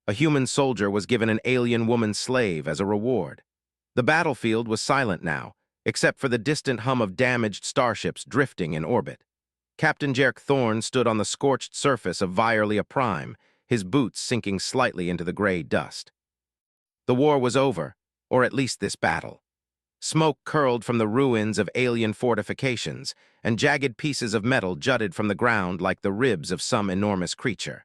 A human soldier was given an alien woman slave as a reward. The battlefield was silent now, except for the distant hum of damaged starships drifting in orbit. Captain Jerk Thorne stood on the scorched surface of Vierlia Prime, his boots sinking slightly into the gray dust. The war was over, or at least this battle. Smoke curled from the ruins of alien fortifications, and jagged pieces of metal jutted from the ground like the ribs of some enormous creature.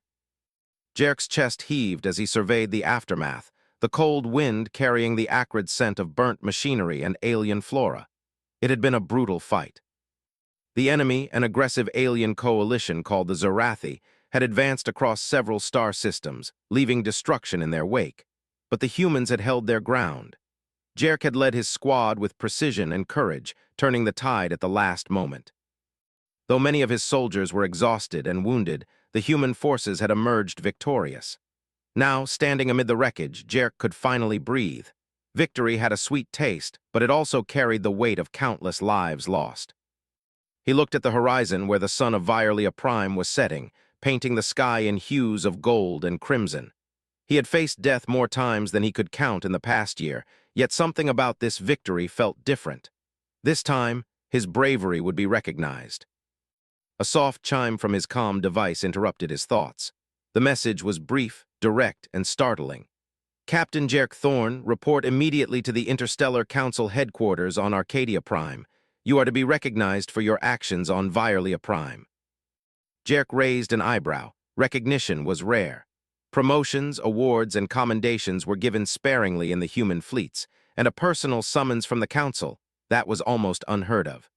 Jerk's chest heaved as he surveyed the aftermath, the cold wind carrying the acrid scent of burnt machinery and alien flora. It had been a brutal fight. The enemy, an aggressive alien coalition called the Zerathi, had advanced across several star systems, leaving destruction in their wake. But the humans had held their ground. Jerk had led his squad with precision and courage, turning the tide at the last moment. Though many of his soldiers were exhausted and wounded, the human forces had emerged victorious. Now, standing amid the wreckage, Jerk could finally breathe. Victory had a sweet taste, but it also carried the weight of countless lives lost. He looked at the horizon where the sun of Vierlia Prime was setting, painting the sky in hues of gold and crimson. He had faced death more times than he could count in the past year, yet something about this victory felt different. This time, his bravery would be recognized. A soft chime from his comm device interrupted his thoughts. The message was brief, direct, and startling. Captain Jerk Thorne, report immediately to the Interstellar Council headquarters on Arcadia Prime. You are to be recognized for your actions on Vierlia Prime. Jerk raised an eyebrow. Recognition was rare. Promotions, awards, and commendations were given sparingly in the human fleets, and a personal summons from the Council, that was almost unheard of.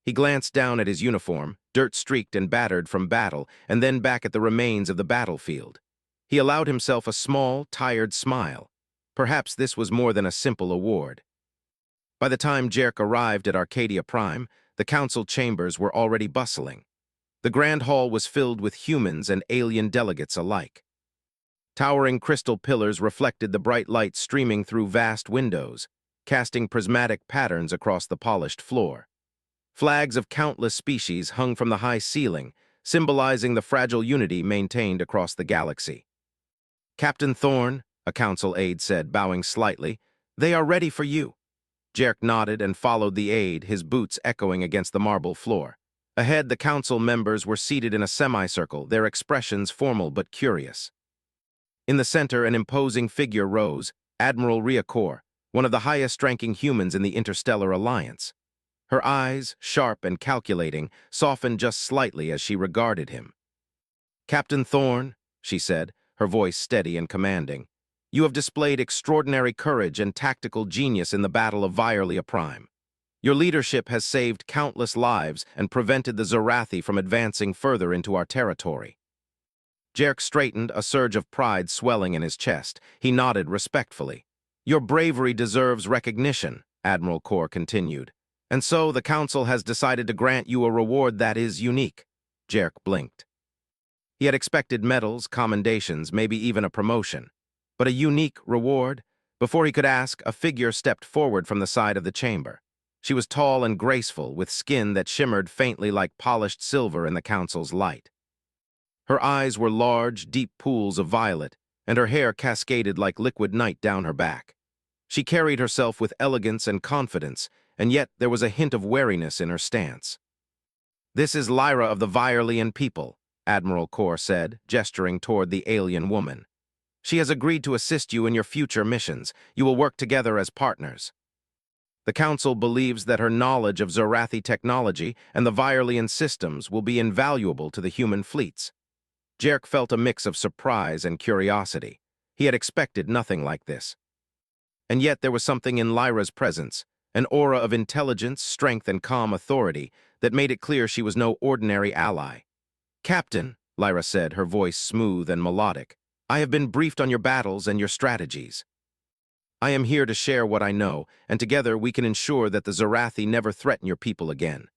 He glanced down at his uniform, dirt-streaked and battered from battle, and then back at the remains of the battlefield. He allowed himself a small, tired smile. Perhaps this was more than a simple award. By the time Jerk arrived at Arcadia Prime, the council chambers were already bustling. The grand hall was filled with humans and alien delegates alike. Towering crystal pillars reflected the bright light streaming through vast windows, casting prismatic patterns across the polished floor. Flags of countless species hung from the high ceiling, symbolizing the fragile unity maintained across the galaxy. Captain Thorne, a council aide said, bowing slightly, they are ready for you. Jerk nodded and followed the aide, his boots echoing against the marble floor. Ahead, the council members were seated in a semicircle, their expressions formal but curious. In the center, an imposing figure rose, Admiral Riacor, one of the highest-ranking humans in the Interstellar Alliance. Her eyes, sharp and calculating, softened just slightly as she regarded him. Captain Thorne, she said, her voice steady and commanding, you have displayed extraordinary courage and tactical genius in the Battle of Vierlia Prime. Your leadership has saved countless lives and prevented the Zerathi from advancing further into our territory. Jerk straightened, a surge of pride swelling in his chest. He nodded respectfully. Your bravery deserves recognition, Admiral Kor continued. And so the Council has decided to grant you a reward that is unique. Jerk blinked. He had expected medals, commendations, maybe even a promotion. But a unique reward? Before he could ask, a figure stepped forward from the side of the chamber. She was tall and graceful, with skin that shimmered faintly like polished silver in the Council's light. Her eyes were large, deep pools of violet, and her hair cascaded like liquid night down her back. She carried herself with elegance and confidence, and yet there was a hint of wariness in her stance. This is Lyra of the Vierlian people, Admiral Kor said, gesturing toward the alien woman. She has agreed to assist you in your future missions. You will work together as partners. The Council believes that her knowledge of Zerathi technology and the Vierlian systems will be invaluable to the human fleets. Jerk felt a mix of surprise and curiosity. He had expected nothing like this. And yet there was something in Lyra's presence, an aura of intelligence, strength, and calm authority that made it clear she was no ordinary ally. Captain, Lyra said, her voice smooth and melodic, I have been briefed on your battles and your strategies. I am here to share what I know, and together we can ensure that the Zerathi never threaten your people again.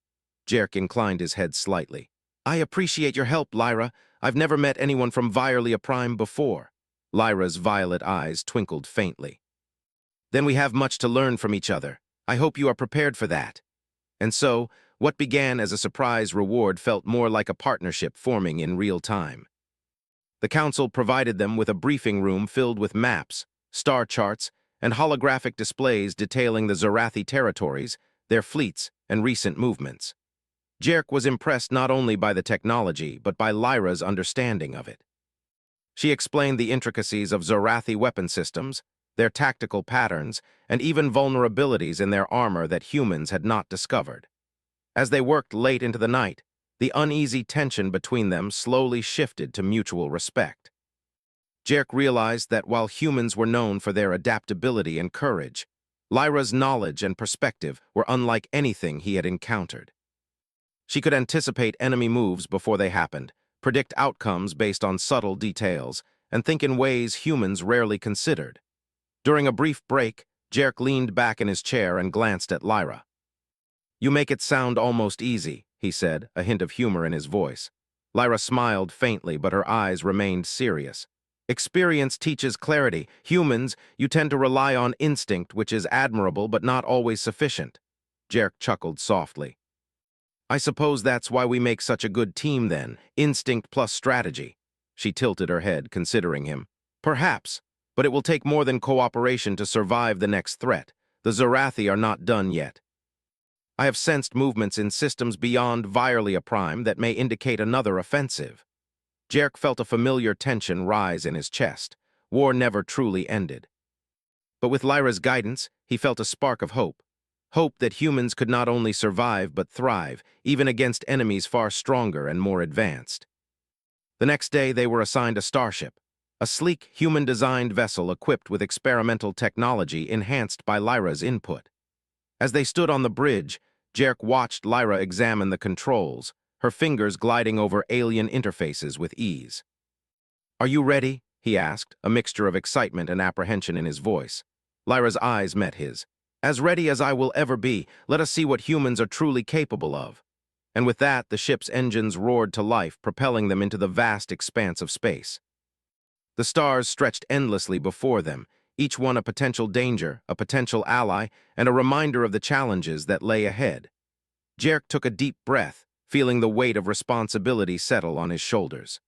Jerk inclined his head slightly. I appreciate your help, Lyra. I've never met anyone from Vierlia Prime before. Lyra's violet eyes twinkled faintly. Then we have much to learn from each other. I hope you are prepared for that. And so, what began as a surprise reward felt more like a partnership forming in real time. The council provided them with a briefing room filled with maps, star charts, and holographic displays detailing the Zorathi territories, their fleets, and recent movements. Jerk was impressed not only by the technology, but by Lyra's understanding of it. She explained the intricacies of Zorathi weapon systems, their tactical patterns, and even vulnerabilities in their armor that humans had not discovered. As they worked late into the night, the uneasy tension between them slowly shifted to mutual respect. Jerk realized that while humans were known for their adaptability and courage, Lyra's knowledge and perspective were unlike anything he had encountered. She could anticipate enemy moves before they happened, predict outcomes based on subtle details, and think in ways humans rarely considered. During a brief break, Jerk leaned back in his chair and glanced at Lyra. "You make it sound almost easy," he said, a hint of humor in his voice. Lyra smiled faintly, but her eyes remained serious. "Experience teaches clarity. Humans, you tend to rely on instinct, which is admirable but not always sufficient." Jerk chuckled softly. "I suppose that's why we make such a good team then, instinct plus strategy." She tilted her head, considering him. "Perhaps, but it will take more than cooperation to survive the next threat. The Zorathi are not done yet. I have sensed movements in systems beyond Virelia Prime that may indicate another offensive." Jerk felt a familiar tension rise in his chest. War never truly ended. But with Lyra's guidance, he felt a spark of hope. Hope that humans could not only survive but thrive, even against enemies far stronger and more advanced. The next day, they were assigned a starship, a sleek, human-designed vessel equipped with experimental technology enhanced by Lyra's input. As they stood on the bridge, Jerk watched Lyra examine the controls, her fingers gliding over alien interfaces with ease. "Are you ready?" he asked, a mixture of excitement and apprehension in his voice. Lyra's eyes met his. "As ready as I will ever be. Let us see what humans are truly capable of." And with that, the ship's engines roared to life, propelling them into the vast expanse of space. The stars stretched endlessly before them, each one a potential danger, a potential ally, and a reminder of the challenges that lay ahead. Jerk took a deep breath, feeling the weight of responsibility settle on his shoulders.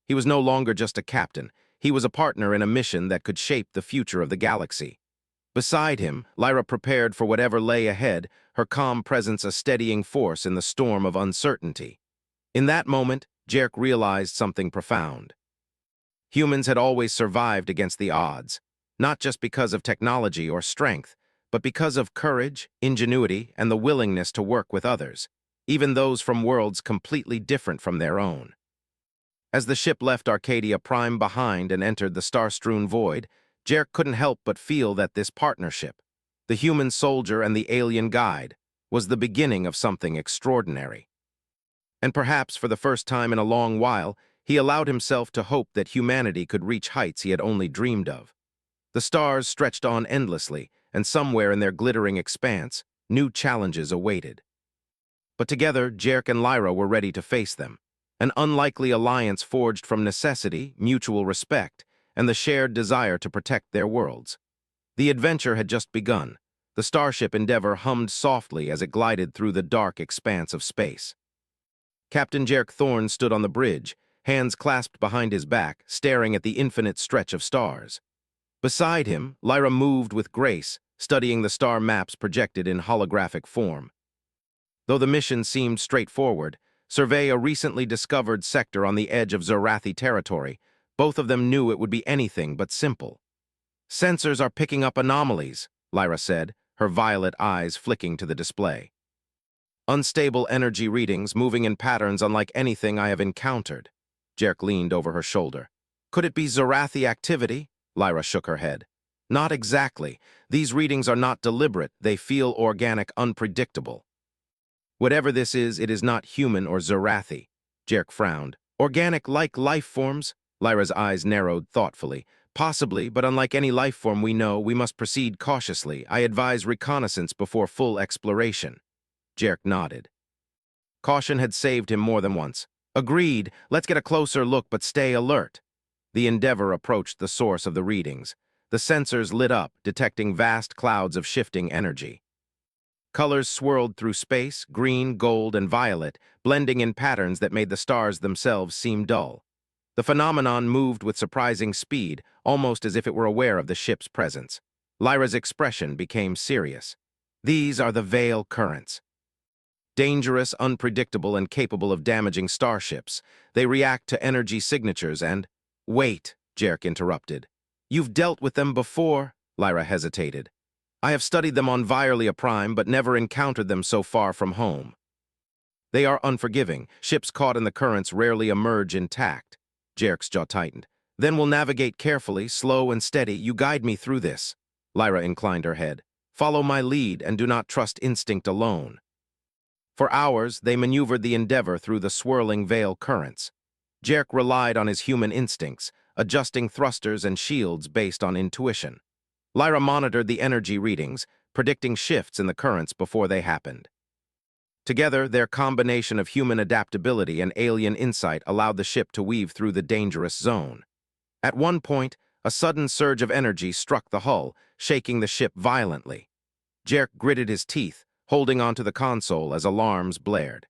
He was no longer just a captain. He was a partner in a mission that could shape the future of the galaxy. Beside him, Lyra prepared for whatever lay ahead, her calm presence a steadying force in the storm of uncertainty. In that moment, Jerk realized something profound. Humans had always survived against the odds, not just because of technology or strength, but because of courage, ingenuity, and the willingness to work with others, even those from worlds completely different from their own. As the ship left Arcadia Prime behind and entered the star-strewn void, Jerk couldn't help but feel that this partnership, the human soldier and the alien guide, was the beginning of something extraordinary. And perhaps for the first time in a long while, he allowed himself to hope that humanity could reach heights he had only dreamed of. The stars stretched on endlessly, and somewhere in their glittering expanse, new challenges awaited. But together, Jerk and Lyra were ready to face them. An unlikely alliance forged from necessity, mutual respect, and the shared desire to protect their worlds. The adventure had just begun. The starship Endeavour hummed softly as it glided through the dark expanse of space. Captain Jerk Thorne stood on the bridge, hands clasped behind his back, staring at the infinite stretch of stars. Beside him, Lyra moved with grace, studying the star maps projected in holographic form. Though the mission seemed straightforward, survey a recently discovered sector on the edge of Zorathi territory, both of them knew it would be anything but simple. "Sensors are picking up anomalies," Lyra said, her violet eyes flicking to the display. "Unstable energy readings moving in patterns unlike anything I have encountered." Jerk leaned over her shoulder. "Could it be Zorathi activity?" Lyra shook her head. "Not exactly. These readings are not deliberate. They feel organic, unpredictable." "Whatever this is, it is not human or Zorathi." Jerk frowned. "Organic like life forms?" Lyra's eyes narrowed thoughtfully. "Possibly, but unlike any life form we know, we must proceed cautiously. I advise reconnaissance before full exploration." Jerk nodded. Caution had saved him more than once. "Agreed. Let's get a closer look, but stay alert." The Endeavour approached the source of the readings. The sensors lit up, detecting vast clouds of shifting energy. Colors swirled through space, green, gold, and violet, blending in patterns that made the stars themselves seem dull. The phenomenon moved with surprising speed, almost as if it were aware of the ship's presence. Lyra's expression became serious. These are the Veil currents. Dangerous, unpredictable, and capable of damaging starships. They react to energy signatures and— Wait, Jerk interrupted. You've dealt with them before? Lyra hesitated. I have studied them on Violia Prime, but never encountered them so far from home. They are unforgiving. Ships caught in the currents rarely emerge intact. Jerk's jaw tightened. Then we'll navigate carefully, slow and steady. You guide me through this. Lyra inclined her head. Follow my lead and do not trust instinct alone. For hours, they maneuvered the Endeavor through the swirling Veil currents. Jerk relied on his human instincts, adjusting thrusters and shields based on intuition. Lyra monitored the energy readings, predicting shifts in the currents before they happened. Together, their combination of human adaptability and alien insight allowed the ship to weave through the dangerous zone. At one point, a sudden surge of energy struck the hull, shaking the ship violently. Jerk gritted his teeth, holding onto the console as alarms blared.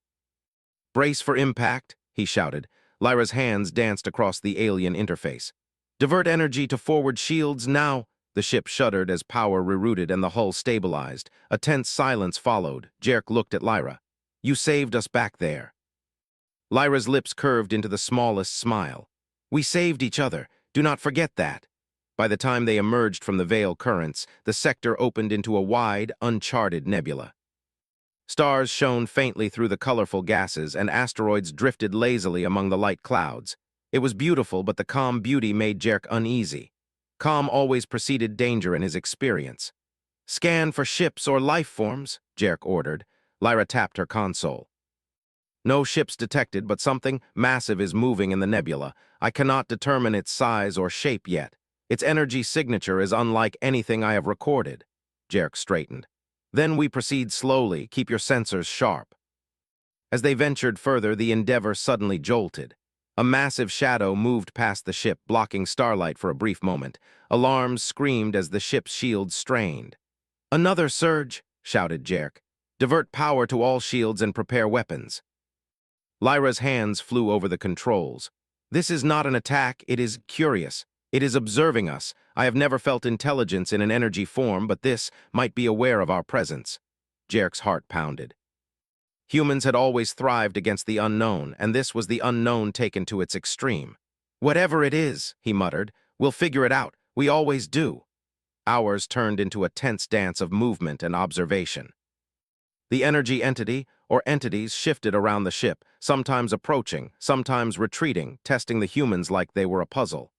Brace for impact, he shouted. Lyra's hands danced across the alien interface. Divert energy to forward shields now. The ship shuddered as power rerouted and the hull stabilized. A tense silence followed. Jerk looked at Lyra. You saved us back there. Lyra's lips curved into the smallest smile. We saved each other. Do not forget that. By the time they emerged from the Veil currents, the sector opened into a wide, uncharted nebula. Stars shone faintly through the colorful gases, and asteroids drifted lazily among the light clouds. It was beautiful, but the calm beauty made Jerk uneasy. Calm always preceded danger in his experience. Scan for ships or life forms, Jerk ordered. Lyra tapped her console. No ships detected, but something massive is moving in the nebula. I cannot determine its size or shape yet. Its energy signature is unlike anything I have recorded. Jerk straightened. Then we proceed slowly. Keep your sensors sharp. As they ventured further, the Endeavor suddenly jolted. A massive shadow moved past the ship, blocking starlight for a brief moment. Alarms screamed as the ship's shields strained. Another surge, shouted Jerk. Divert power to all shields and prepare weapons. Lyra's hands flew over the controls. This is not an attack, it is curious. It is observing us. I have never felt intelligence in an energy form, but this might be aware of our presence. Jerk's heart pounded. Humans had always thrived against the unknown, and this was the unknown taken to its extreme. Whatever it is, he muttered, we'll figure it out. We always do. Hours turned into a tense dance of movement and observation. The energy entity, or entities, shifted around the ship, sometimes approaching, sometimes retreating, testing the humans like they were a puzzle.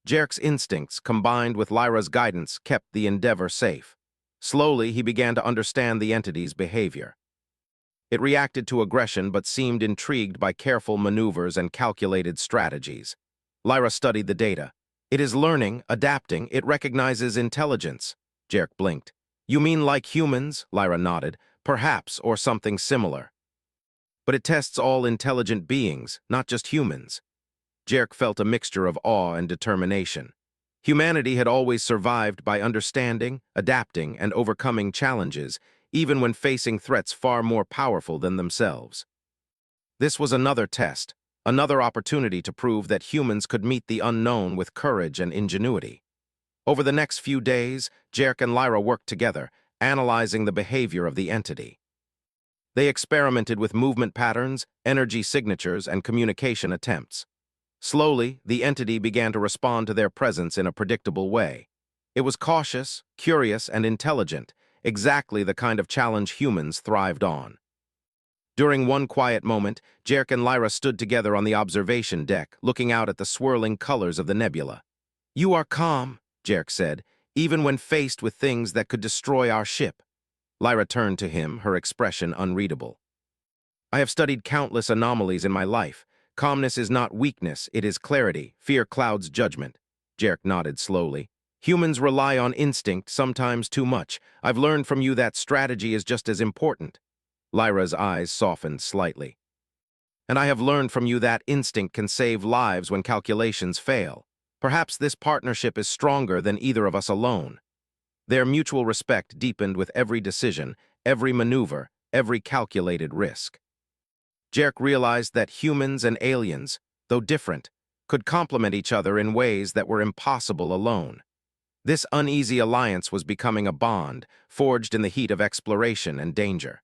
Jerk's instincts, combined with Lyra's guidance, kept the Endeavor safe. Slowly, he began to understand the entity's behavior. It reacted to aggression but seemed intrigued by careful maneuvers and calculated strategies. Lyra studied the data. It is learning, adapting, it recognizes intelligence. Jerk blinked. You mean like humans? Lyra nodded. Perhaps, or something similar. But it tests all intelligent beings, not just humans. Jerk felt a mixture of awe and determination. Humanity had always survived by understanding, adapting, and overcoming challenges, even when facing threats far more powerful than themselves. This was another test, another opportunity to prove that humans could meet the unknown with courage and ingenuity. Over the next few days, Jerk and Lyra worked together, analyzing the behavior of the entity. They experimented with movement patterns, energy signatures, and communication attempts. Slowly, the entity began to respond to their presence in a predictable way. It was cautious, curious, and intelligent, exactly the kind of challenge humans thrived on. During one quiet moment, Jerk and Lyra stood together on the observation deck, looking out at the swirling colors of the nebula. You are calm, Jerk said, even when faced with things that could destroy our ship. Lyra turned to him, her expression unreadable. I have studied countless anomalies in my life. Calmness is not weakness, it is clarity. Fear clouds judgment. Jerk nodded slowly. Humans rely on instinct, sometimes too much. I've learned from you that strategy is just as important. Lyra's eyes softened slightly. And I have learned from you that instinct can save lives when calculations fail. Perhaps this partnership is stronger than either of us alone. Their mutual respect deepened with every decision, every maneuver, every calculated risk. Jerk realized that humans and aliens, though different, could complement each other in ways that were impossible alone. This uneasy alliance was becoming a bond, forged in the heat of exploration and danger.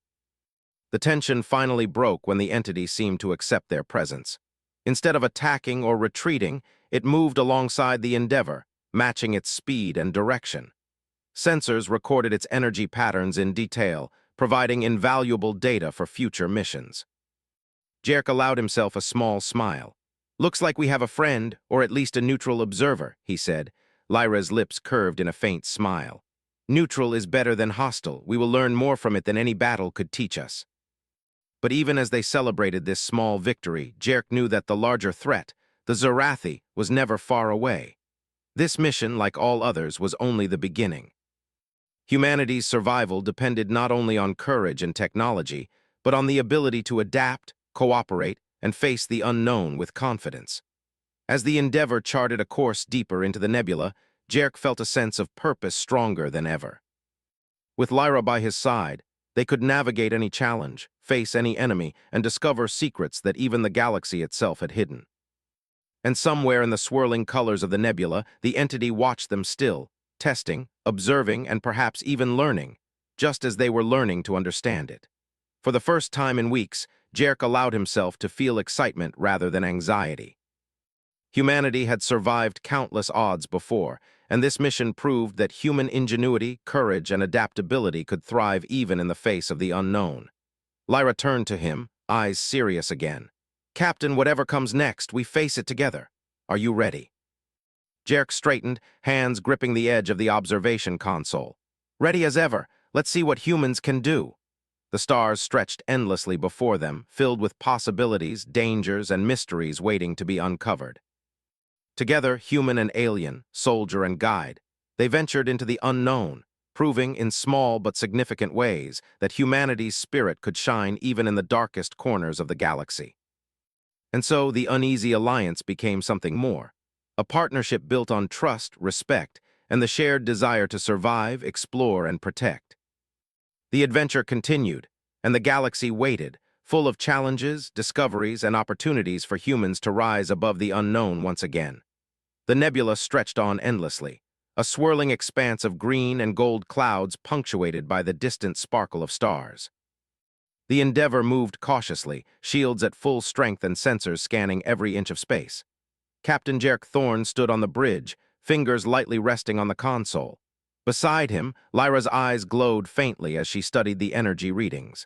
The tension finally broke when the entity seemed to accept their presence. Instead of attacking or retreating, it moved alongside the Endeavor, matching its speed and direction. Sensors recorded its energy patterns in detail, providing invaluable data for future missions. Jerk allowed himself a small smile. "Looks like we have a friend, or at least a neutral observer," he said. Lyra's lips curved in a faint smile. "Neutral is better than hostile. We will learn more from it than any battle could teach us." But even as they celebrated this small victory, Jerk knew that the larger threat, the Zarathi, was never far away. This mission, like all others, was only the beginning. Humanity's survival depended not only on courage and technology, but on the ability to adapt, cooperate, and face the unknown with confidence. As the Endeavor charted a course deeper into the nebula, Jerk felt a sense of purpose stronger than ever. With Lyra by his side, they could navigate any challenge, face any enemy, and discover secrets that even the galaxy itself had hidden. And somewhere in the swirling colors of the nebula, the entity watched them still, testing, observing, and perhaps even learning, just as they were learning to understand it. For the first time in weeks, Jerk allowed himself to feel excitement rather than anxiety. Humanity had survived countless odds before, and this mission proved that human ingenuity, courage, and adaptability could thrive even in the face of the unknown. Lyra turned to him, eyes serious again. "Captain, whatever comes next, we face it together. Are you ready?" Jerk straightened, hands gripping the edge of the observation console. "Ready as ever. Let's see what humans can do." The stars stretched endlessly before them, filled with possibilities, dangers, and mysteries waiting to be uncovered. Together, human and alien, soldier and guide, they ventured into the unknown, proving in small but significant ways that humanity's spirit could shine even in the darkest corners of the galaxy. And so the uneasy alliance became something more, a partnership built on trust, respect, and the shared desire to survive, explore, and protect. The adventure continued, and the galaxy waited, full of challenges, discoveries, and opportunities for humans to rise above the unknown once again. The nebula stretched on endlessly, a swirling expanse of green and gold clouds punctuated by the distant sparkle of stars. The Endeavor moved cautiously, shields at full strength and sensors scanning every inch of space. Captain Jerk Thorne stood on the bridge, fingers lightly resting on the console. Beside him, Lyra's eyes glowed faintly as she studied the energy readings.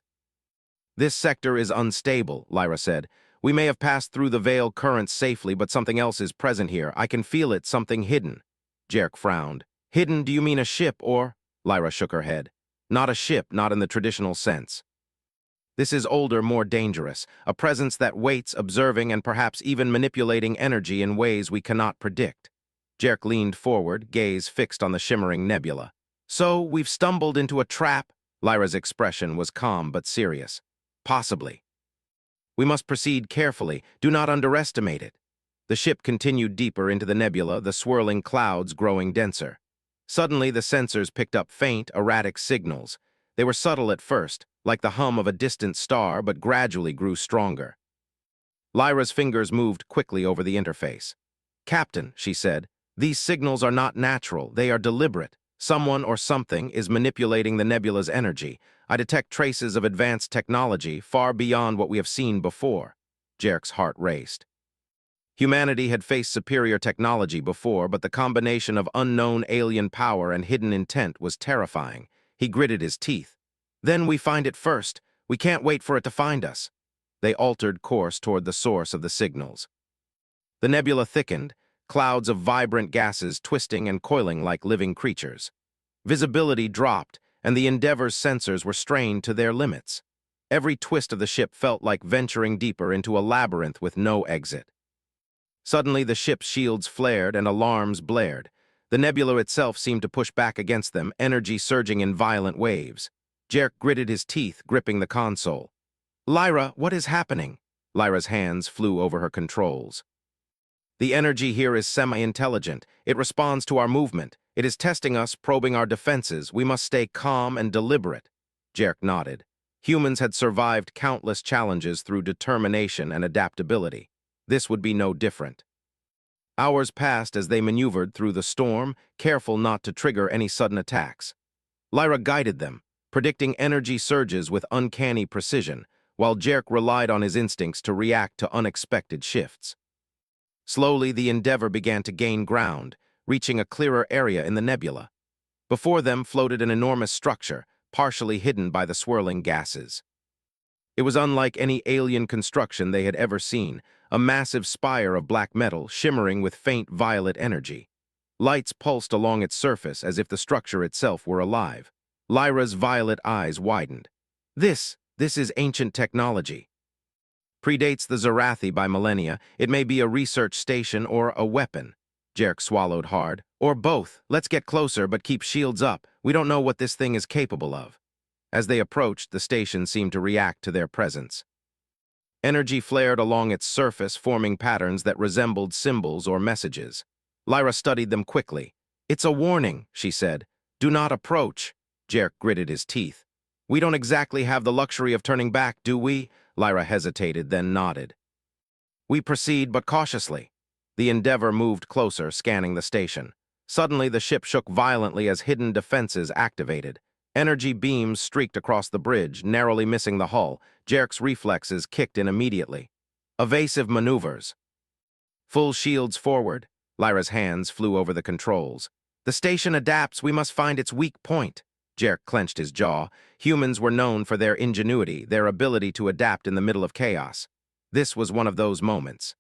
"This sector is unstable," Lyra said. "We may have passed through the veil currents safely, but something else is present here. I can feel it, something hidden." Jerk frowned. "Hidden, do you mean a ship or—" Lyra shook her head. "Not a ship, not in the traditional sense. This is older, more dangerous, a presence that waits, observing, and perhaps even manipulating energy in ways we cannot predict." Jerk leaned forward, gaze fixed on the shimmering nebula. "So, we've stumbled into a trap?" Lyra's expression was calm but serious. "Possibly. We must proceed carefully. Do not underestimate it." The ship continued deeper into the nebula, the swirling clouds growing denser. Suddenly, the sensors picked up faint, erratic signals. They were subtle at first, like the hum of a distant star, but gradually grew stronger. Lyra's fingers moved quickly over the interface. "Captain," she said, "these signals are not natural. They are deliberate. Someone or something is manipulating the nebula's energy. I detect traces of advanced technology far beyond what we have seen before." Jerk's heart raced. Humanity had faced superior technology before, but the combination of unknown alien power and hidden intent was terrifying. He gritted his teeth. "Then we find it first. We can't wait for it to find us." They altered course toward the source of the signals. The nebula thickened, clouds of vibrant gases twisting and coiling like living creatures. Visibility dropped, and the Endeavor's sensors were strained to their limits. Every twist of the ship felt like venturing deeper into a labyrinth with no exit. Suddenly, the ship's shields flared and alarms blared. The nebula itself seemed to push back against them, energy surging in violent waves. Jerk gritted his teeth, gripping the console. "Lyra, what is happening?" Lyra's hands flew over her controls. "The energy here is semi-intelligent. It responds to our movement. It is testing us, probing our defenses. We must stay calm and deliberate." Jerk nodded. Humans had survived countless challenges through determination and adaptability. This would be no different. Hours passed as they maneuvered through the storm, careful not to trigger any sudden attacks. Lyra guided them, predicting energy surges with uncanny precision, while Jerk relied on his instincts to react to unexpected shifts. Slowly, the Endeavor began to gain ground, reaching a clearer area in the nebula. Before them floated an enormous structure, partially hidden by the swirling gases. It was unlike any alien construction they had ever seen, a massive spire of black metal shimmering with faint violet energy. Lights pulsed along its surface as if the structure itself were alive. Lyra's violet eyes widened. This is ancient technology. Predates the Zarathi by millennia. It may be a research station or a weapon. Jerk swallowed hard. Or both. Let's get closer, but keep shields up. We don't know what this thing is capable of. As they approached, the station seemed to react to their presence. Energy flared along its surface, forming patterns that resembled symbols or messages. Lyra studied them quickly. "It's a warning," she said. "Do not approach." Jerk gritted his teeth. "We don't exactly have the luxury of turning back, do we?" Lyra hesitated, then nodded. "We proceed, but cautiously." The Endeavor moved closer, scanning the station. Suddenly, the ship shook violently as hidden defenses activated. Energy beams streaked across the bridge, narrowly missing the hull. Jerk's reflexes kicked in immediately. Evasive maneuvers. Full shields forward. Lyra's hands flew over the controls. "The station adapts. We must find its weak point." Jerk clenched his jaw. Humans were known for their ingenuity, their ability to adapt in the middle of chaos. This was one of those moments.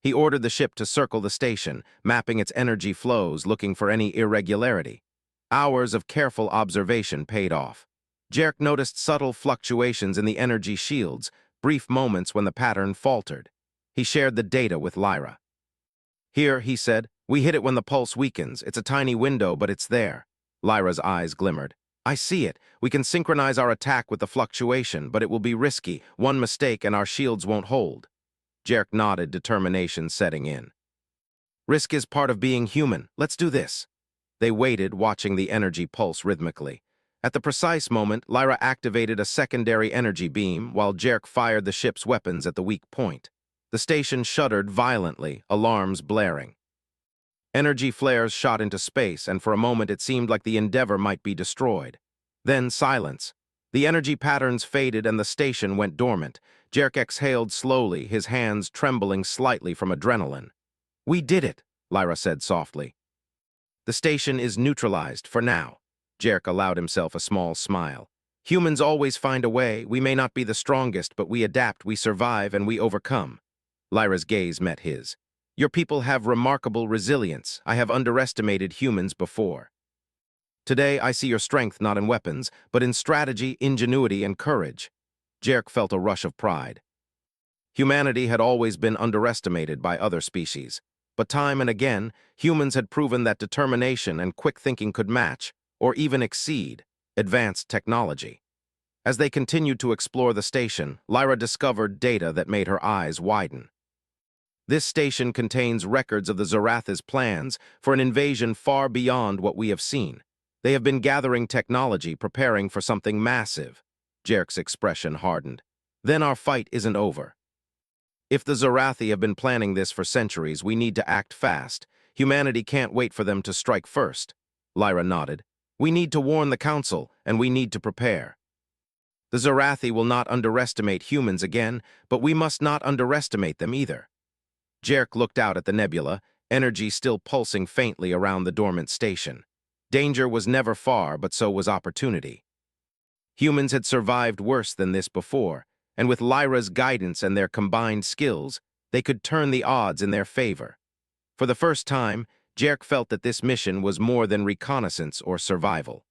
He ordered the ship to circle the station, mapping its energy flows, looking for any irregularity. Hours of careful observation paid off. Jerk noticed subtle fluctuations in the energy shields, brief moments when the pattern faltered. He shared the data with Lyra. "Here," he said, "we hit it when the pulse weakens. It's a tiny window, but it's there." Lyra's eyes glimmered. "I see it. We can synchronize our attack with the fluctuation, but it will be risky. One mistake and our shields won't hold." Jerk nodded, determination setting in. "Risk is part of being human. Let's do this." They waited, watching the energy pulse rhythmically. At the precise moment, Lyra activated a secondary energy beam, while Jerk fired the ship's weapons at the weak point. The station shuddered violently, alarms blaring. Energy flares shot into space, and for a moment it seemed like the Endeavor might be destroyed. Then silence. The energy patterns faded and the station went dormant. Jerk exhaled slowly, his hands trembling slightly from adrenaline. "We did it," Lyra said softly. "The station is neutralized for now." Jerk allowed himself a small smile. "Humans always find a way. We may not be the strongest, but we adapt, we survive, and we overcome." Lyra's gaze met his. "Your people have remarkable resilience. I have underestimated humans before. Today, I see your strength not in weapons, but in strategy, ingenuity, and courage." Jerk felt a rush of pride. Humanity had always been underestimated by other species, but time and again, humans had proven that determination and quick thinking could match, or even exceed, advanced technology. As they continued to explore the station, Lyra discovered data that made her eyes widen. This station contains records of the Zaratha's plans for an invasion far beyond what we have seen. They have been gathering technology, preparing for something massive. Jerk's expression hardened. "Then our fight isn't over. If the Zarathi have been planning this for centuries, we need to act fast. Humanity can't wait for them to strike first." Lyra nodded. "We need to warn the Council, and we need to prepare. The Zarathi will not underestimate humans again, but we must not underestimate them either." Jerk looked out at the nebula, energy still pulsing faintly around the dormant station. Danger was never far, but so was opportunity. Humans had survived worse than this before, and with Lyra's guidance and their combined skills, they could turn the odds in their favor. For the first time, Jerk felt that this mission was more than reconnaissance or survival.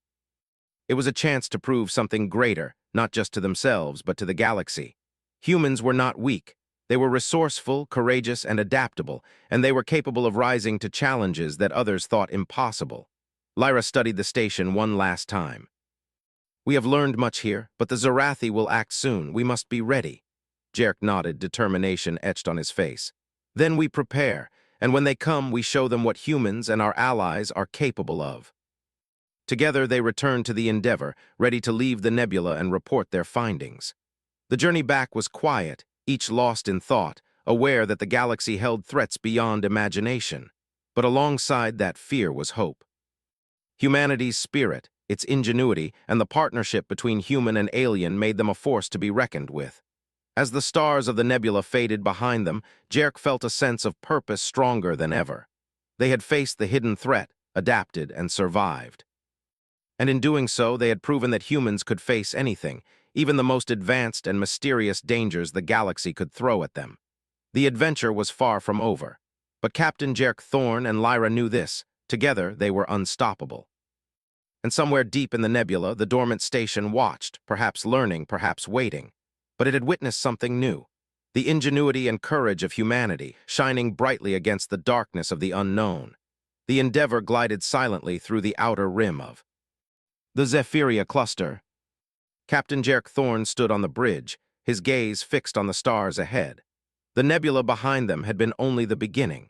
It was a chance to prove something greater, not just to themselves, but to the galaxy. Humans were not weak. They were resourceful, courageous, and adaptable, and they were capable of rising to challenges that others thought impossible. Lyra studied the station one last time. "We have learned much here, but the Zarathi will act soon. We must be ready." Jerk nodded, determination etched on his face. "Then we prepare, and when they come, we show them what humans and our allies are capable of." Together, they returned to the Endeavor, ready to leave the nebula and report their findings. The journey back was quiet, each lost in thought, aware that the galaxy held threats beyond imagination. But alongside that fear was hope. Humanity's spirit, its ingenuity, and the partnership between human and alien made them a force to be reckoned with. As the stars of the nebula faded behind them, Jerk felt a sense of purpose stronger than ever. They had faced the hidden threat, adapted, and survived. And in doing so, they had proven that humans could face anything, even the most advanced and mysterious dangers the galaxy could throw at them. The adventure was far from over. But Captain Jerk Thorne and Lyra knew this. Together, they were unstoppable. And somewhere deep in the nebula, the dormant station watched, perhaps learning, perhaps waiting. But it had witnessed something new. The ingenuity and courage of humanity, shining brightly against the darkness of the unknown. The Endeavor glided silently through the outer rim of the Zephyria cluster. Captain Jerk Thorne stood on the bridge, his gaze fixed on the stars ahead. The nebula behind them had been only the beginning.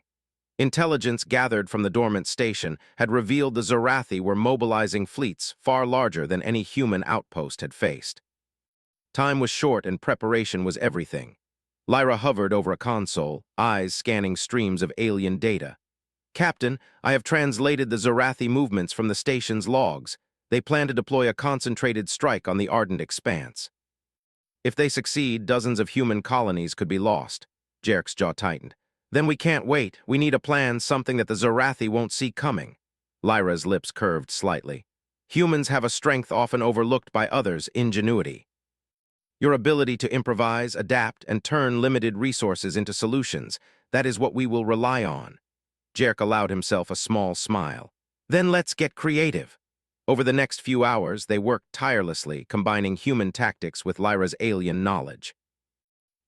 Intelligence gathered from the dormant station had revealed the Zorathi were mobilizing fleets far larger than any human outpost had faced. Time was short and preparation was everything. Lyra hovered over a console, eyes scanning streams of alien data. "Captain, I have translated the Zorathi movements from the station's logs. They plan to deploy a concentrated strike on the ardent expanse. If they succeed, dozens of human colonies could be lost." Jerk's jaw tightened. "Then we can't wait. We need a plan, something that the Zorathi won't see coming." Lyra's lips curved slightly. "Humans have a strength often overlooked by others, ingenuity. Your ability to improvise, adapt, and turn limited resources into solutions, that is what we will rely on." Jerk allowed himself a small smile. "Then let's get creative." Over the next few hours, they worked tirelessly, combining human tactics with Lyra's alien knowledge.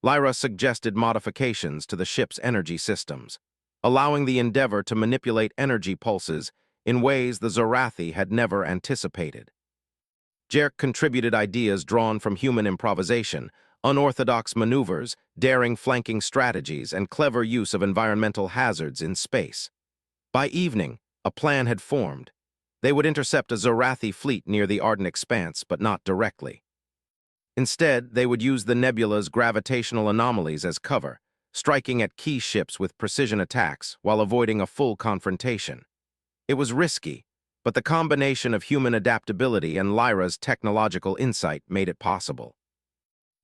Lyra suggested modifications to the ship's energy systems, allowing the Endeavor to manipulate energy pulses in ways the Zorathi had never anticipated. Jerk contributed ideas drawn from human improvisation, unorthodox maneuvers, daring flanking strategies, and clever use of environmental hazards in space. By evening, a plan had formed. They would intercept a Zorathi fleet near the ardent expanse, but not directly. Instead, they would use the nebula's gravitational anomalies as cover, striking at key ships with precision attacks while avoiding a full confrontation. It was risky, but the combination of human adaptability and Lyra's technological insight made it possible.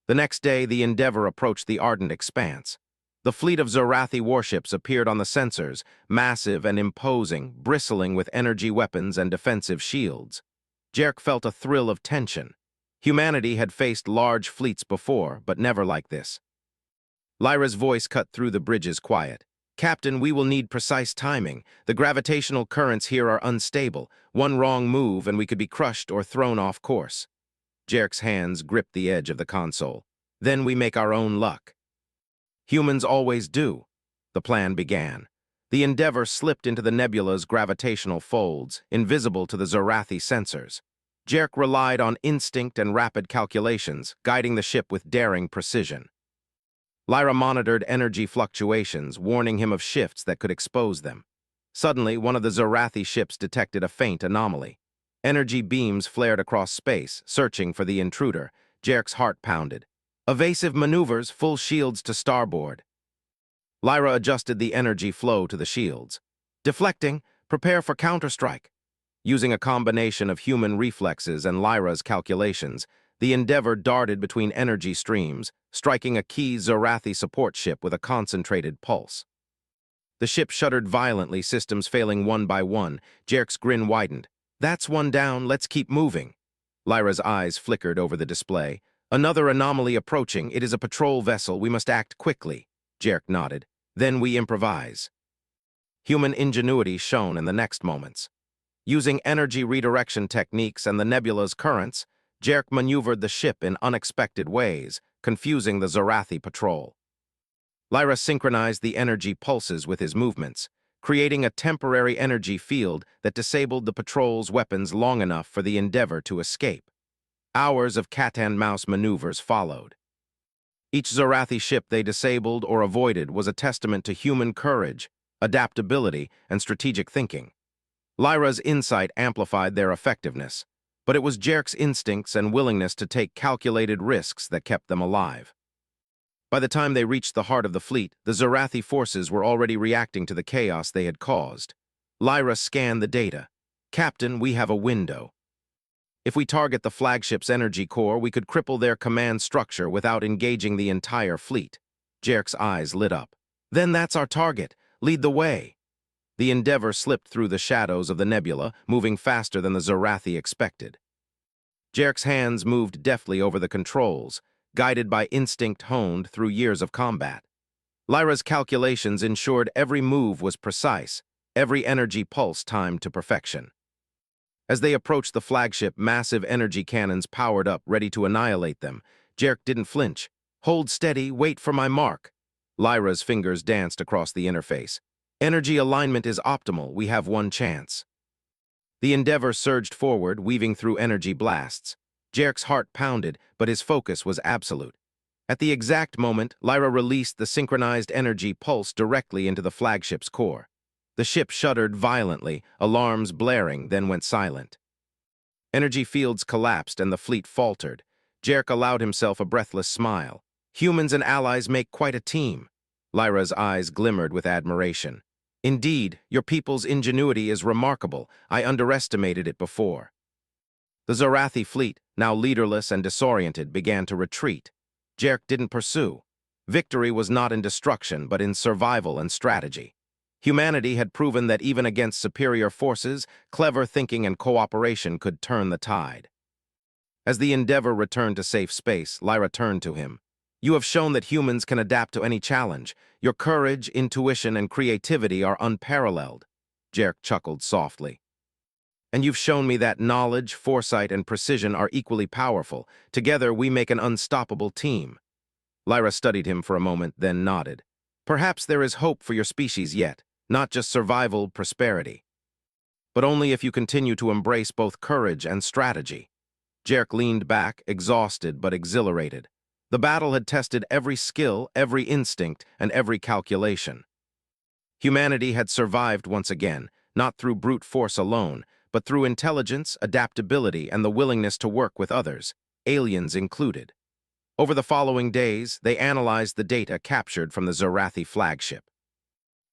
The next day, the Endeavor approached the ardent expanse. The fleet of Zorathi warships appeared on the sensors, massive and imposing, bristling with energy weapons and defensive shields. Jerk felt a thrill of tension. Humanity had faced large fleets before, but never like this. Lyra's voice cut through the bridge's quiet. "Captain, we will need precise timing. The gravitational currents here are unstable. One wrong move and we could be crushed or thrown off course." Jerk's hands gripped the edge of the console. "Then we make our own luck." "Humans always do." The plan began. The Endeavor slipped into the nebula's gravitational folds, invisible to the Zorathi sensors. Jerk relied on instinct and rapid calculations, guiding the ship with daring precision. Lyra monitored energy fluctuations, warning him of shifts that could expose them. Suddenly, one of the Zorathi ships detected a faint anomaly. Energy beams flared across space, searching for the intruder. Jerk's heart pounded. "Evasive maneuvers, full shields to starboard." Lyra adjusted the energy flow to the shields. "Deflecting, prepare for counterstrike." Using a combination of human reflexes and Lyra's calculations, the Endeavor darted between energy streams, striking a key Zorathi support ship with a concentrated pulse. The ship shuddered violently, systems failing one by one. Jerk's grin widened. "That's one down, let's keep moving." Lyra's eyes flickered over the display. "Another anomaly approaching. It is a patrol vessel. We must act quickly." Jerk nodded. "Then we improvise." Human ingenuity shone in the next moments. Using energy redirection techniques and the nebula's currents, Jerk maneuvered the ship in unexpected ways, confusing the Zorathi patrol. Lyra synchronized the energy pulses with his movements, creating a temporary energy field that disabled the patrol's weapons long enough for the Endeavor to escape. Hours of cat-and-mouse maneuvers followed. Each Zorathi ship they disabled or avoided was a testament to human courage, adaptability, and strategic thinking. Lyra's insight amplified their effectiveness, but it was Jerk's instincts and willingness to take calculated risks that kept them alive. By the time they reached the heart of the fleet, the Zorathi forces were already reacting to the chaos they had caused. Lyra scanned the data. "Captain, we have a window. If we target the flagship's energy core, we could cripple their command structure without engaging the entire fleet." Jarek's eyes lit up. "Then that's our target. Lead the way." The Endeavor slipped through the shadows of the nebula, moving faster than the Zorathi expected. Jarek's hands moved deftly over the controls, guided by instinct honed through years of combat. Lyra's calculations ensured every move was precise, every energy pulse timed to perfection. As they approached the flagship, massive energy cannons powered up, ready to annihilate them. Jarek didn't flinch. "Hold steady, wait for my mark." Lyra's fingers danced across the interface. "Energy alignment is optimal, we have one chance." The Endeavor surged forward, weaving through energy blasts. Jarek's heart pounded, but his focus was absolute. At the exact moment, Lyra released the synchronized energy pulse directly into the flagship's core. The ship shuddered violently, alarms blaring, then went silent. Energy fields collapsed and the fleet faltered. Jarek allowed himself a breathless smile. "Humans and allies make quite a team." Lyra's eyes glimmered with admiration. "Indeed, your people's ingenuity is remarkable. I underestimated it before." The Zorathi fleet, now leaderless and disoriented, began to retreat. Jarek didn't pursue. Victory was not in destruction, but in survival and strategy. Humanity had proven that even against superior forces, clever thinking and cooperation could turn the tide. As the Endeavor returned to safe space, Lyra turned to him. "You have shown that humans can adapt to any challenge. Your courage, intuition, and creativity are unparalleled." Jarek chuckled softly. "And you've shown me that knowledge, foresight, and precision are equally powerful. Together, we make an unstoppable team." Lyra studied him for a moment, then nodded. "Perhaps there is hope for your species yet, not just survival, prosperity. But only if you continue to embrace both courage and strategy." Jarek leaned back, exhausted but exhilarated. The battle had tested every skill, every instinct, and every calculation. Humanity had survived once again, not through brute force alone, but through intelligence, adaptability, and the willingness to work with others, aliens included. Over the following days, they analyzed the data captured from the Zorathi flagship.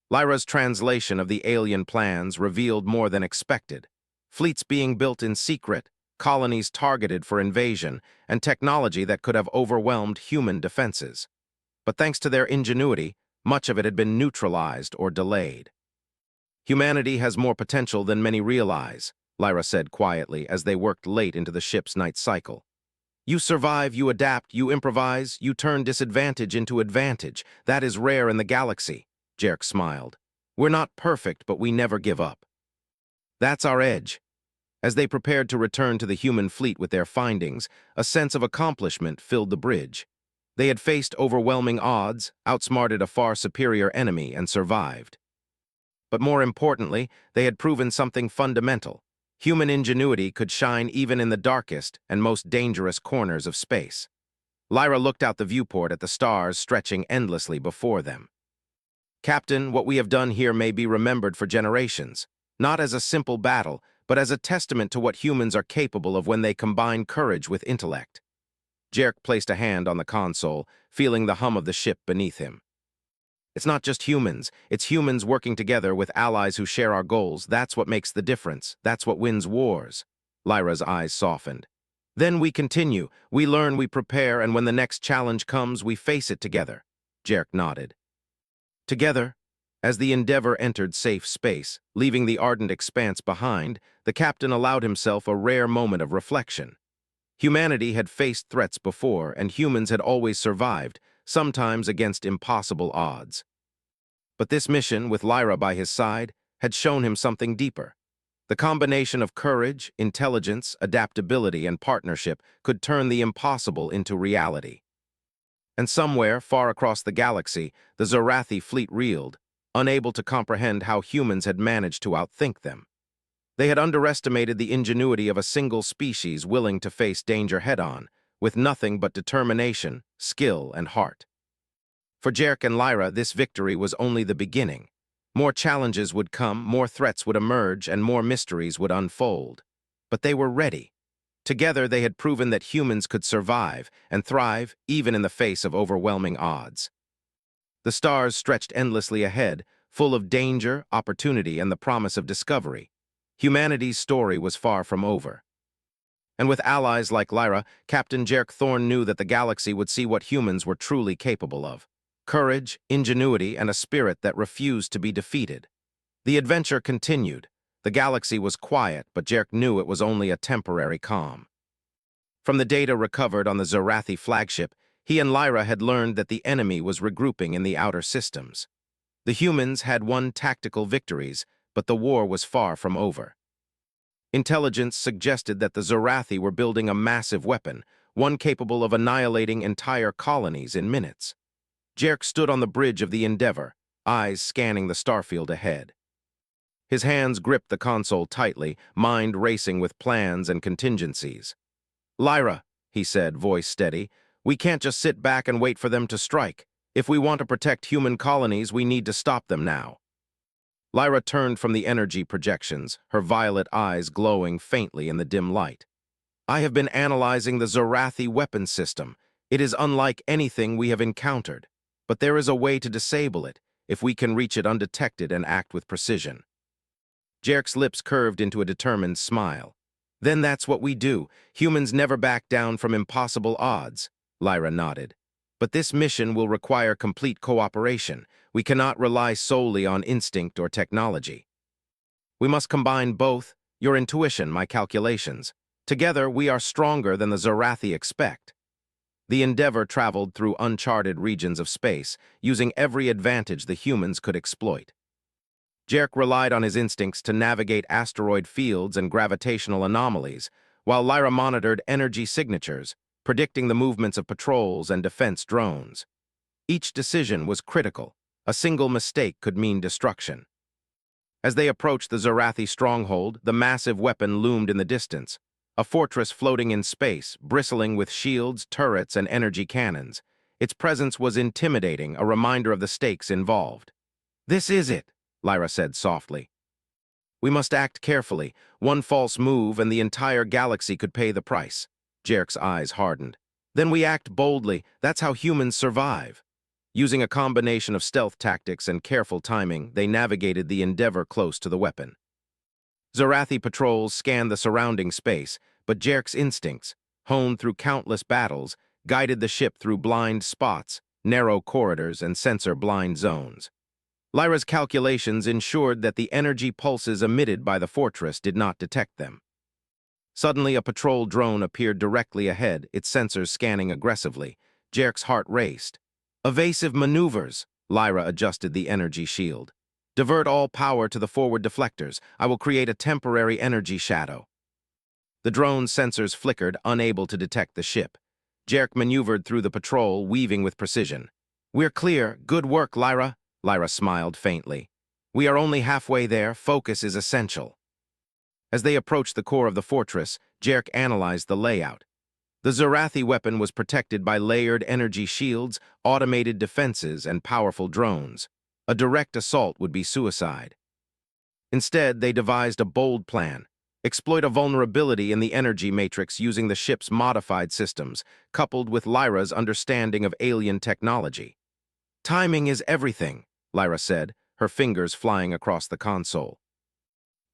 Lyra's translation of the alien plans revealed more than expected. Fleets being built in secret, colonies targeted for invasion, and technology that could have overwhelmed human defenses. But thanks to their ingenuity, much of it had been neutralized or delayed. "Humanity has more potential than many realize," Lyra said quietly as they worked late into the ship's night cycle. "You survive, you adapt, you improvise, you turn disadvantage into advantage. That is rare in the galaxy." Jarek smiled. "We're not perfect, but we never give up. That's our edge." As they prepared to return to the human fleet with their findings, a sense of accomplishment filled the bridge. They had faced overwhelming odds, outsmarted a far superior enemy, and survived. But more importantly, they had proven something fundamental. Human ingenuity could shine even in the darkest and most dangerous corners of space. Lyra looked out the viewport at the stars stretching endlessly before them. "Captain, what we have done here may be remembered for generations, not as a simple battle, but as a testament to what humans are capable of when they combine courage with intellect." Jarek placed a hand on the console, feeling the hum of the ship beneath him. "It's not just humans, it's humans working together with allies who share our goals. That's what makes the difference. That's what wins wars." Lyra's eyes softened. "Then we continue. We learn, we prepare, and when the next challenge comes, we face it together." Jarek nodded. Together, as the Endeavor entered safe space, leaving the ardent expanse behind, the captain allowed himself a rare moment of reflection. Humanity had faced threats before, and humans had always survived, sometimes against impossible odds. But this mission, with Lyra by his side, had shown him something deeper. The combination of courage, intelligence, adaptability, and partnership could turn the impossible into reality. And somewhere, far across the galaxy, the Zorathi fleet reeled, unable to comprehend how humans had managed to outthink them. They had underestimated the ingenuity of a single species willing to face danger head-on, with nothing but determination, skill, and heart. For Jarek and Lyra, this victory was only the beginning. More challenges would come, more threats would emerge, and more mysteries would unfold. But they were ready. Together, they had proven that humans could survive and thrive even in the face of overwhelming odds. The stars stretched endlessly ahead, full of danger, opportunity, and the promise of discovery. Humanity's story was far from over. And with allies like Lyra, Captain Jerk Thorne knew that the galaxy would see what humans were truly capable of. Courage, ingenuity, and a spirit that refused to be defeated. The adventure continued. The galaxy was quiet, but Jerk knew it was only a temporary calm. From the data recovered on the Zorathi flagship, he and Lyra had learned that the enemy was regrouping in the outer systems. The humans had won tactical victories, but the war was far from over. Intelligence suggested that the Zorathi were building a massive weapon, one capable of annihilating entire colonies in minutes. Jerk stood on the bridge of the Endeavor, eyes scanning the starfield ahead. His hands gripped the console tightly, mind racing with plans and contingencies. "Lyra," he said, voice steady, "we can't just sit back and wait for them to strike. If we want to protect human colonies, we need to stop them now." Lyra turned from the energy projections, her violet eyes glowing faintly in the dim light. "I have been analyzing the Zorathi weapon system. It is unlike anything we have encountered. But there is a way to disable it, if we can reach it undetected and act with precision." Jerk's lips curved into a determined smile. "Then that's what we do. Humans never back down from impossible odds," Lyra nodded. "But this mission will require complete cooperation. We cannot rely solely on instinct or technology. We must combine both, your intuition, my calculations. Together, we are stronger than the Zorathi expect." The Endeavor traveled through uncharted regions of space, using every advantage the humans could exploit. Jerk relied on his instincts to navigate asteroid fields and gravitational anomalies, while Lyra monitored energy signatures, predicting the movements of patrols and defense drones. Each decision was critical. A single mistake could mean destruction. As they approached the Zorathi stronghold, the massive weapon loomed in the distance, a fortress floating in space, bristling with shields, turrets, and energy cannons. Its presence was intimidating, a reminder of the stakes involved. "This is it," Lyra said softly. "We must act carefully. One false move and the entire galaxy could pay the price." Jerk's eyes hardened. "Then we act boldly. That's how humans survive." Using a combination of stealth tactics and careful timing, they navigated the Endeavor close to the weapon. Zorathi patrols scanned the surrounding space, but Jerk's instincts, honed through countless battles, guided the ship through blind spots, narrow corridors, and sensor-blind zones. Lyra's calculations ensured that the energy pulses emitted by the fortress did not detect them. Suddenly, a patrol drone appeared directly ahead, its sensors scanning aggressively. Jerk's heart raced. "Evasive maneuvers," Lyra adjusted the energy shield. "Divert all power to the forward deflectors. I will create a temporary energy shadow." The drone's sensors flickered, unable to detect the ship. Jerk maneuvered through the patrol, weaving with precision. "We're clear. Good work, Lyra." Lyra smiled faintly. "We are only halfway there. Focus is essential." As they approached the core of the fortress, Jerk analyzed the layout. The Zorathi weapon was protected by layered energy shields, automated defenses, and powerful drones. A direct assault would be suicide. Instead, they devised a bold plan. Exploit a vulnerability in the energy matrix using the ship's modified systems, coupled with Lyra's understanding of alien technology. "Timing is everything," Lyra said, her fingers flying across the console.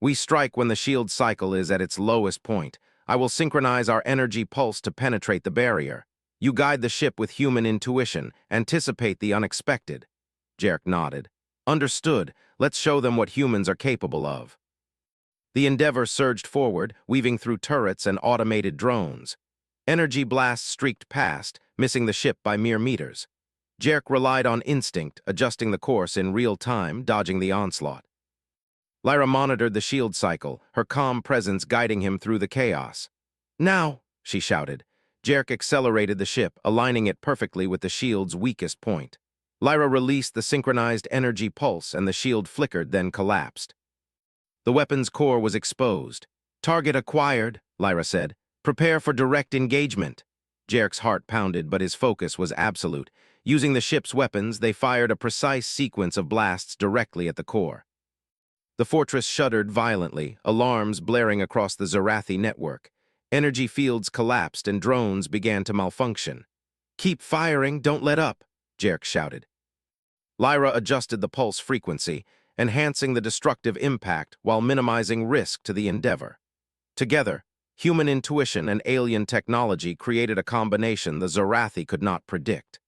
"We strike when the shield cycle is at its lowest point. I will synchronize our energy pulse to penetrate the barrier. You guide the ship with human intuition, anticipate the unexpected." Jerk nodded. "Understood. Let's show them what humans are capable of." The Endeavor surged forward, weaving through turrets and automated drones. Energy blasts streaked past, missing the ship by mere meters. Jerk relied on instinct, adjusting the course in real time, dodging the onslaught. Lyra monitored the shield cycle, her calm presence guiding him through the chaos. "Now!" she shouted. Jerk accelerated the ship, aligning it perfectly with the shield's weakest point. Lyra released the synchronized energy pulse and the shield flickered, then collapsed. The weapon's core was exposed. "Target acquired," Lyra said. "Prepare for direct engagement." Jerk's heart pounded, but his focus was absolute. Using the ship's weapons, they fired a precise sequence of blasts directly at the core. The fortress shuddered violently, alarms blaring across the Zorathi network. Energy fields collapsed and drones began to malfunction. "Keep firing, don't let up," Jerk shouted. Lyra adjusted the pulse frequency, enhancing the destructive impact while minimizing risk to the endeavor. Together, human intuition and alien technology created a combination the Zorathi could not predict.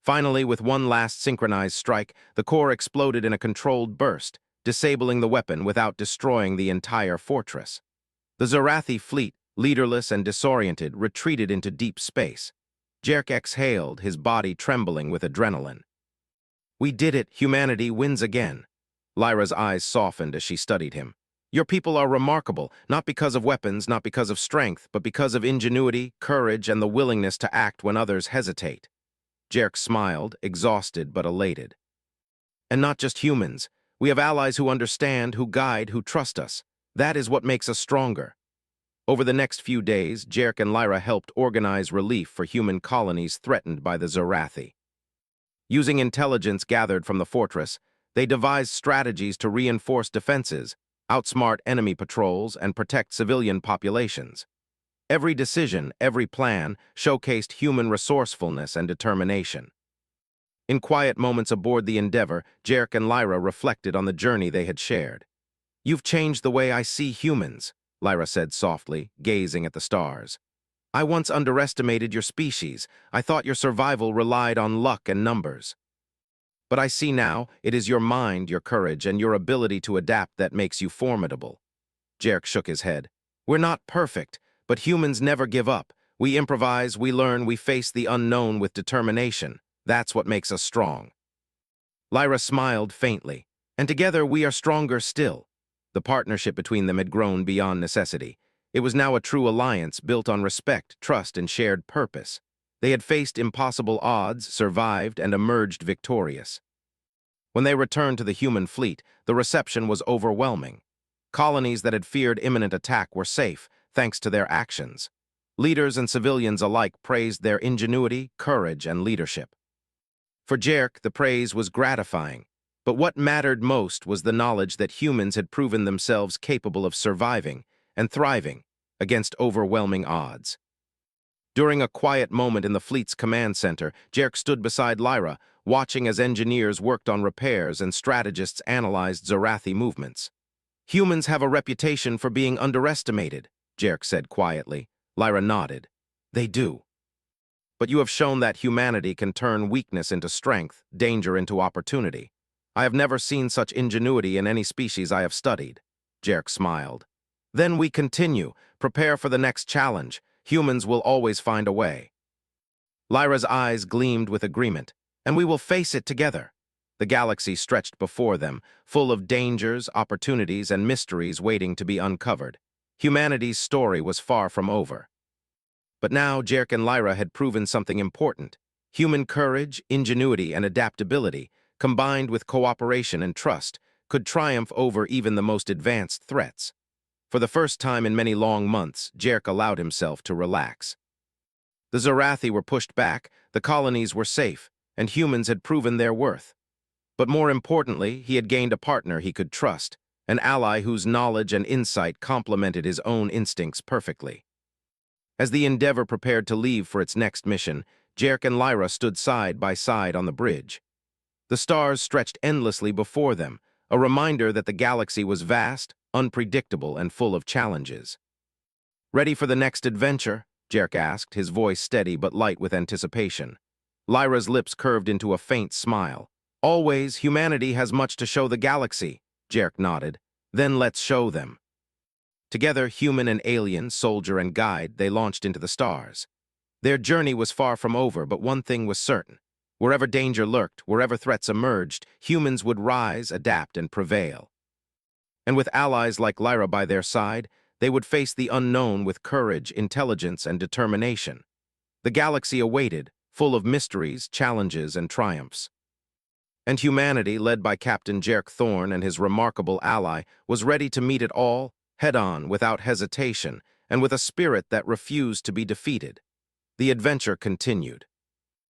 Finally, with one last synchronized strike, the core exploded in a controlled burst, disabling the weapon without destroying the entire fortress. The Zorathi fleet, leaderless and disoriented, retreated into deep space. Jerk exhaled, his body trembling with adrenaline. "We did it, humanity wins again." Lyra's eyes softened as she studied him. "Your people are remarkable, not because of weapons, not because of strength, but because of ingenuity, courage, and the willingness to act when others hesitate." Jerk smiled, exhausted but elated. "And not just humans. We have allies who understand, who guide, who trust us. That is what makes us stronger." Over the next few days, Jerk and Lyra helped organize relief for human colonies threatened by the Zorathi. Using intelligence gathered from the fortress, they devised strategies to reinforce defenses, outsmart enemy patrols, and protect civilian populations. Every decision, every plan, showcased human resourcefulness and determination. In quiet moments aboard the Endeavor, Jerk and Lyra reflected on the journey they had shared. "You've changed the way I see humans," Lyra said softly, gazing at the stars. "I once underestimated your species. I thought your survival relied on luck and numbers. But I see now, it is your mind, your courage, and your ability to adapt that makes you formidable." Jerk shook his head. "We're not perfect, but humans never give up. We improvise, we learn, we face the unknown with determination. That's what makes us strong." Lyra smiled faintly. "And together we are stronger still." The partnership between them had grown beyond necessity. It was now a true alliance built on respect, trust, and shared purpose. They had faced impossible odds, survived, and emerged victorious. When they returned to the human fleet, the reception was overwhelming. Colonies that had feared imminent attack were safe, thanks to their actions. Leaders and civilians alike praised their ingenuity, courage, and leadership. For Jerk, the praise was gratifying, but what mattered most was the knowledge that humans had proven themselves capable of surviving and thriving against overwhelming odds. During a quiet moment in the fleet's command center, Jerk stood beside Lyra, watching as engineers worked on repairs and strategists analyzed Zorathi movements. "Humans have a reputation for being underestimated," Jerk said quietly. Lyra nodded. "They do. But you have shown that humanity can turn weakness into strength, danger into opportunity. I have never seen such ingenuity in any species I have studied." Jerk smiled. "Then we continue. Prepare for the next challenge. Humans will always find a way." Lyra's eyes gleamed with agreement. "And we will face it together." The galaxy stretched before them, full of dangers, opportunities, and mysteries waiting to be uncovered. Humanity's story was far from over. But now Jerk and Lyra had proven something important. Human courage, ingenuity, and adaptability, combined with cooperation and trust, could triumph over even the most advanced threats. For the first time in many long months, Jerk allowed himself to relax. The Zorathi were pushed back, the colonies were safe, and humans had proven their worth. But more importantly, he had gained a partner he could trust, an ally whose knowledge and insight complemented his own instincts perfectly. As the Endeavor prepared to leave for its next mission, Jerk and Lyra stood side by side on the bridge. The stars stretched endlessly before them, a reminder that the galaxy was vast, unpredictable, and full of challenges. "Ready for the next adventure?" Jerk asked, his voice steady but light with anticipation. Lyra's lips curved into a faint smile. "Always, humanity has much to show the galaxy," Jerk nodded. "Then let's show them." Together, human and alien, soldier and guide, they launched into the stars. Their journey was far from over, but one thing was certain. Wherever danger lurked, wherever threats emerged, humans would rise, adapt, and prevail. And with allies like Lyra by their side, they would face the unknown with courage, intelligence, and determination. The galaxy awaited, full of mysteries, challenges, and triumphs. And humanity, led by Captain Jerk Thorne and his remarkable ally, was ready to meet it all, head-on, without hesitation, and with a spirit that refused to be defeated. The adventure continued.